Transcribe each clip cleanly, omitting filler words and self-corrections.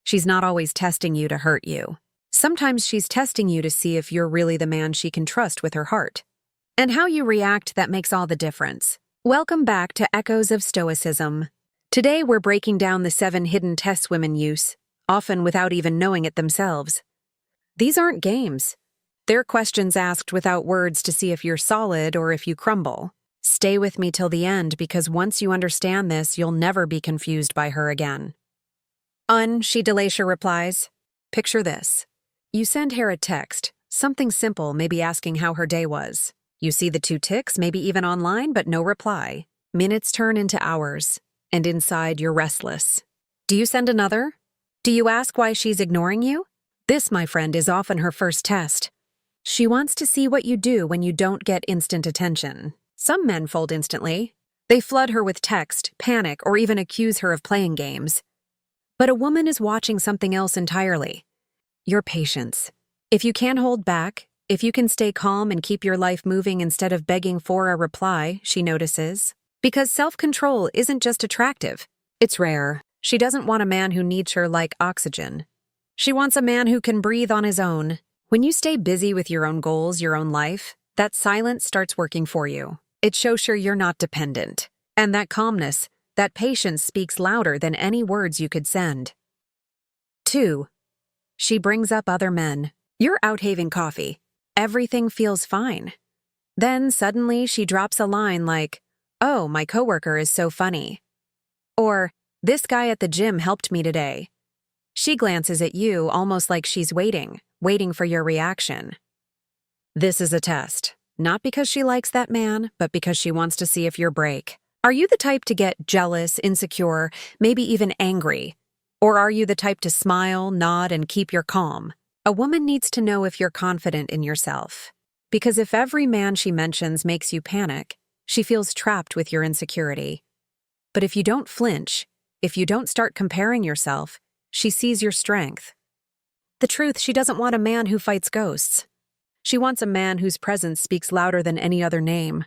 She's not always testing you to hurt you. Sometimes she's testing you to see if you're really the man she can trust with her heart. And how you react, that makes all the difference. Welcome back to Echoes of Stoicism. Today we're breaking down the 7 hidden tests women use, often without even knowing it themselves. These aren't games. They're questions asked without words to see if you're solid or if you crumble. Stay with me till the end, because once you understand this, you'll never be confused by her again. She Delasher replies. Picture this. You send her a text, something simple, maybe asking how her day was. You see the 2 ticks, maybe even online, but no reply. Minutes turn into hours, and inside you're restless. Do you send another? Do you ask why she's ignoring you? This, my friend, is often her first test. She wants to see what you do when you don't get instant attention. Some men fold instantly. They flood her with text, panic, or even accuse her of playing games. But a woman is watching something else entirely. Your patience. If you can hold back, if you can stay calm and keep your life moving instead of begging for a reply, she notices. Because self-control isn't just attractive, it's rare. She doesn't want a man who needs her like oxygen. She wants a man who can breathe on his own. When you stay busy with your own goals, your own life, that silence starts working for you. It shows her you're not dependent. And that calmness, that patience speaks louder than any words you could send. 2. She brings up other men. You're out having coffee. Everything feels fine. Then suddenly she drops a line like, "Oh, my coworker is so funny." Or, "This guy at the gym helped me today." She glances at you almost like she's waiting for your reaction. This is a test. Not because she likes that man, but because she wants to see if you're break. Are you the type to get jealous, insecure, maybe even angry? Or are you the type to smile, nod, and keep your calm? A woman needs to know if you're confident in yourself. Because if every man she mentions makes you panic, she feels trapped with your insecurity. But if you don't flinch, if you don't start comparing yourself, she sees your strength. The truth, she doesn't want a man who fights ghosts. She wants a man whose presence speaks louder than any other name.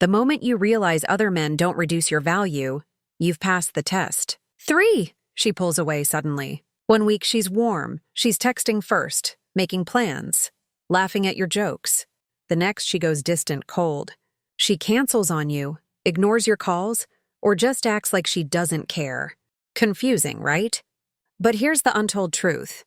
The moment you realize other men don't reduce your value, you've passed the test. 3. She pulls away suddenly. 1 week she's warm, she's texting first, making plans, laughing at your jokes. The next she goes distant, cold. She cancels on you, ignores your calls, or just acts like she doesn't care. Confusing, right? But here's the untold truth.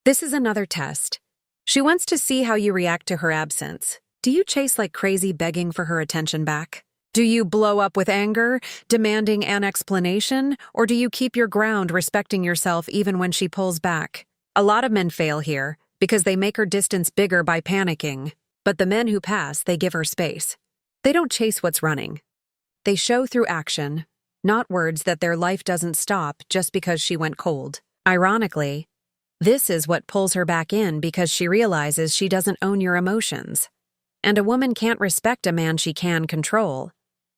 This is another test. She wants to see how you react to her absence. Do you chase like crazy, begging for her attention back? Do you blow up with anger, demanding an explanation? Or do you keep your ground, respecting yourself even when she pulls back? A lot of men fail here because they make her distance bigger by panicking. But the men who pass, they give her space. They don't chase what's running. They show through action, not words, that their life doesn't stop just because she went cold. Ironically, this is what pulls her back in, because she realizes she doesn't own your emotions. And a woman can't respect a man she can control,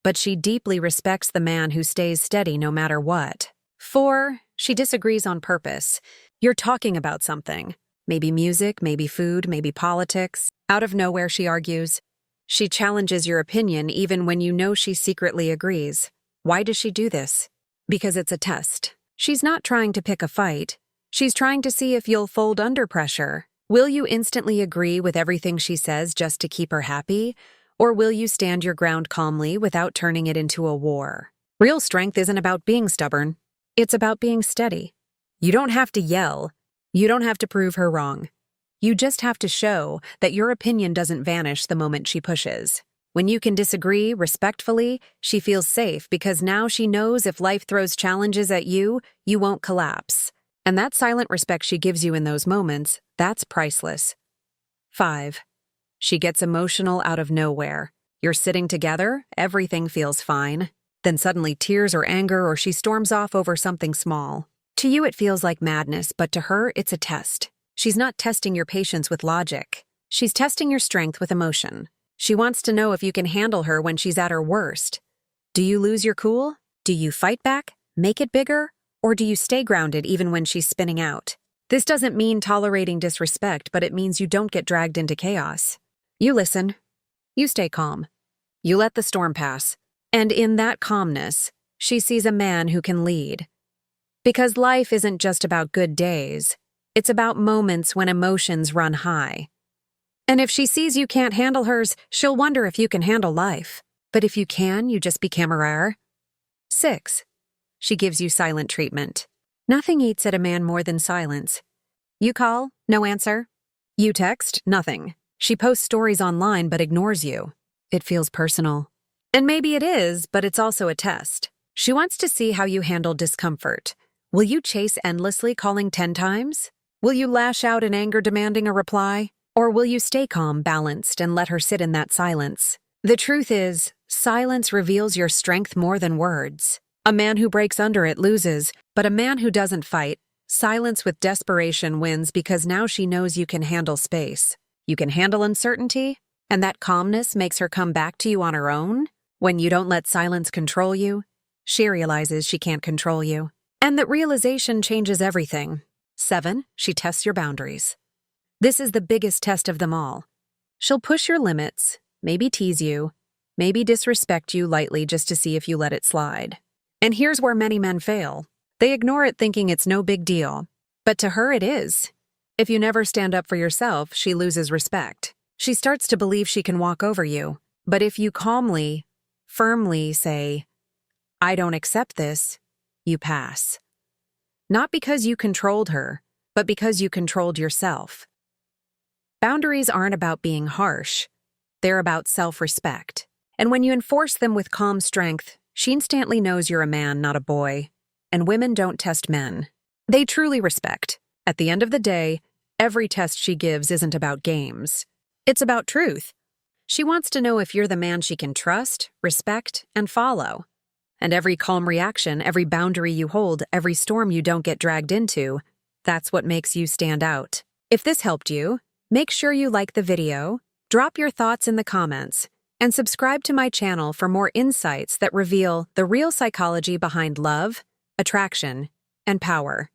but she deeply respects the man who stays steady no matter what. 4. She disagrees on purpose. You're talking about something. Maybe music, maybe food, maybe politics. Out of nowhere, she argues. She challenges your opinion even when you know she secretly agrees. Why does she do this? Because it's a test. She's not trying to pick a fight. She's trying to see if you'll fold under pressure. Will you instantly agree with everything she says just to keep her happy? Or will you stand your ground calmly without turning it into a war? Real strength isn't about being stubborn. It's about being steady. You don't have to yell. You don't have to prove her wrong. You just have to show that your opinion doesn't vanish the moment she pushes. When you can disagree respectfully, she feels safe, because now she knows if life throws challenges at you, you won't collapse. And that silent respect she gives you in those moments, that's priceless. 5. She gets emotional out of nowhere. You're sitting together, everything feels fine. Then suddenly tears or anger, or she storms off over something small. To you it feels like madness, but to her it's a test. She's not testing your patience with logic. She's testing your strength with emotion. She wants to know if you can handle her when she's at her worst. Do you lose your cool? Do you fight back? Make it bigger? Or do you stay grounded even when she's spinning out? This doesn't mean tolerating disrespect, but it means you don't get dragged into chaos. You listen. You stay calm. You let the storm pass. And in that calmness, she sees a man who can lead. Because life isn't just about good days, it's about moments when emotions run high. And if she sees you can't handle hers, she'll wonder if you can handle life. But if you can, you just be camerader. 6. She gives you silent treatment. Nothing eats at a man more than silence. You call, no answer. You text, nothing. She posts stories online but ignores you. It feels personal. And maybe it is, but it's also a test. She wants to see how you handle discomfort. Will you chase endlessly, calling 10 times? Will you lash out in anger demanding a reply? Or will you stay calm, balanced, and let her sit in that silence? The truth is, silence reveals your strength more than words. A man who breaks under it loses, but a man who doesn't fight, silence with desperation wins because now she knows you can handle space. You can handle uncertainty, and that calmness makes her come back to you on her own. When you don't let silence control you, she realizes she can't control you. And that realization changes everything. 7. She tests your boundaries. This is the biggest test of them all. She'll push your limits, maybe tease you, maybe disrespect you lightly just to see if you let it slide. And here's where many men fail. They ignore it thinking it's no big deal. But to her it is. If you never stand up for yourself, she loses respect. She starts to believe she can walk over you. But if you calmly, firmly say, "I don't accept this," you pass. Not because you controlled her, but because you controlled yourself. Boundaries aren't about being harsh. They're about self-respect. And when you enforce them with calm strength, she instantly knows you're a man, not a boy. And women don't test men. They truly respect. At the end of the day, every test she gives isn't about games. It's about truth. She wants to know if you're the man she can trust, respect, and follow. And every calm reaction, every boundary you hold, every storm you don't get dragged into, that's what makes you stand out. If this helped you, make sure you like the video, drop your thoughts in the comments, and subscribe to my channel for more insights that reveal the real psychology behind love, attraction, and power.